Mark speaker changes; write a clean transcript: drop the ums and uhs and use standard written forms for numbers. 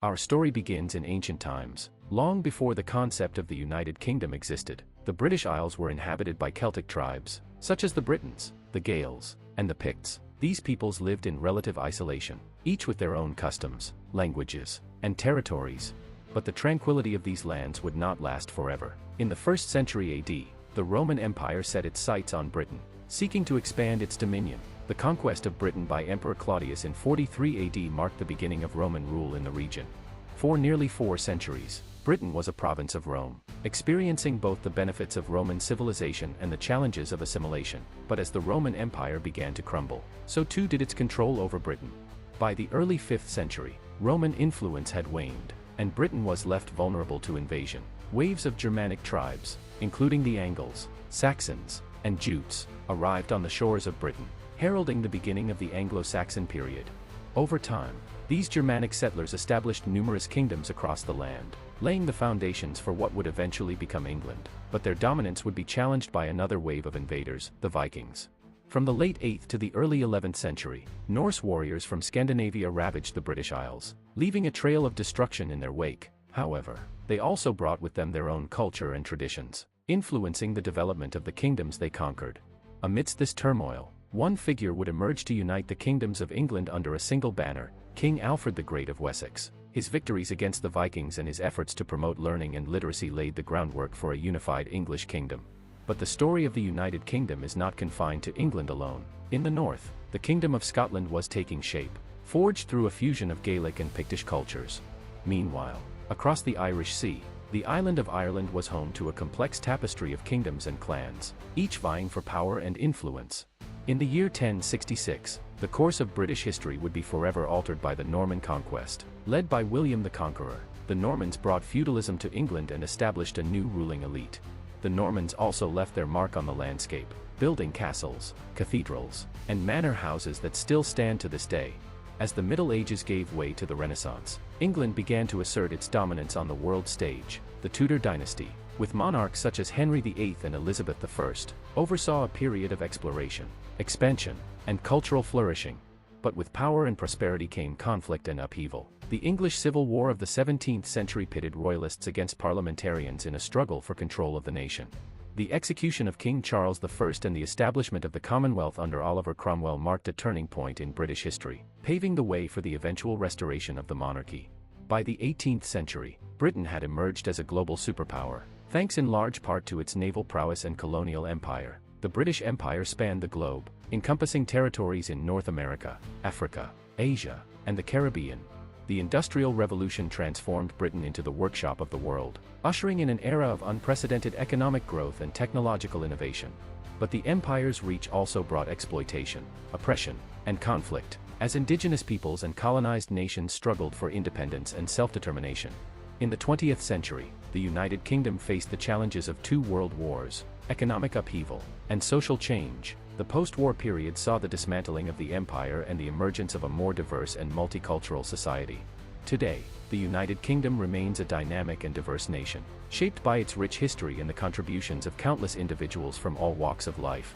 Speaker 1: Our story begins in ancient times. Long before the concept of the United Kingdom existed, the British Isles were inhabited by Celtic tribes, such as the Britons, the Gaels, and the Picts. These peoples lived in relative isolation, each with their own customs, languages, and territories. But the tranquility of these lands would not last forever. In the 1st century AD, the Roman Empire set its sights on Britain, seeking to expand its dominion. The conquest of Britain by Emperor Claudius in 43 AD marked the beginning of Roman rule in the region. For nearly 4 centuries, Britain was a province of Rome, experiencing both the benefits of Roman civilization and the challenges of assimilation. But as the Roman Empire began to crumble, so too did its control over Britain. By the early 5th century, Roman influence had waned, and Britain was left vulnerable to invasion. Waves of Germanic tribes, including the Angles, Saxons, and Jutes, arrived on the shores of Britain, heralding the beginning of the Anglo-Saxon period. Over time, these Germanic settlers established numerous kingdoms across the land, laying the foundations for what would eventually become England. But their dominance would be challenged by another wave of invaders, the Vikings. From the late 8th to the early 11th century, Norse warriors from Scandinavia ravaged the British Isles, leaving a trail of destruction in their wake. However, they also brought with them their own culture and traditions, influencing the development of the kingdoms they conquered. Amidst this turmoil, one figure would emerge to unite the kingdoms of England under a single banner: King Alfred the Great of Wessex. His victories against the Vikings and his efforts to promote learning and literacy laid the groundwork for a unified English kingdom. But the story of the United Kingdom is not confined to England alone. In the north, the Kingdom of Scotland was taking shape, forged through a fusion of Gaelic and Pictish cultures. Meanwhile, across the Irish Sea, the island of Ireland was home to a complex tapestry of kingdoms and clans, each vying for power and influence. In the year 1066, the course of British history would be forever altered by the Norman conquest. Led by William the Conqueror, the Normans brought feudalism to England and established a new ruling elite. The Normans also left their mark on the landscape, building castles, cathedrals, and manor houses that still stand to this day. As the Middle Ages gave way to the Renaissance, England began to assert its dominance on the world stage. The Tudor dynasty, with monarchs such as Henry VIII and Elizabeth I, oversaw a period of exploration, expansion, and cultural flourishing. But with power and prosperity came conflict and upheaval. The English Civil War of the 17th century pitted royalists against parliamentarians in a struggle for control of the nation. The execution of King Charles I and the establishment of the Commonwealth under Oliver Cromwell marked a turning point in British history, paving the way for the eventual restoration of the monarchy. By the 18th century, Britain had emerged as a global superpower, thanks in large part to its naval prowess and colonial empire. The British Empire spanned the globe, encompassing territories in North America, Africa, Asia, and the Caribbean. The Industrial Revolution transformed Britain into the workshop of the world, ushering in an era of unprecedented economic growth and technological innovation. But the empire's reach also brought exploitation, oppression, and conflict, as indigenous peoples and colonized nations struggled for independence and self-determination. In the 20th century, the United Kingdom faced the challenges of 2 world wars, economic upheaval, and social change. The post-war period saw the dismantling of the empire and the emergence of a more diverse and multicultural society. Today, the United Kingdom remains a dynamic and diverse nation, shaped by its rich history and the contributions of countless individuals from all walks of life.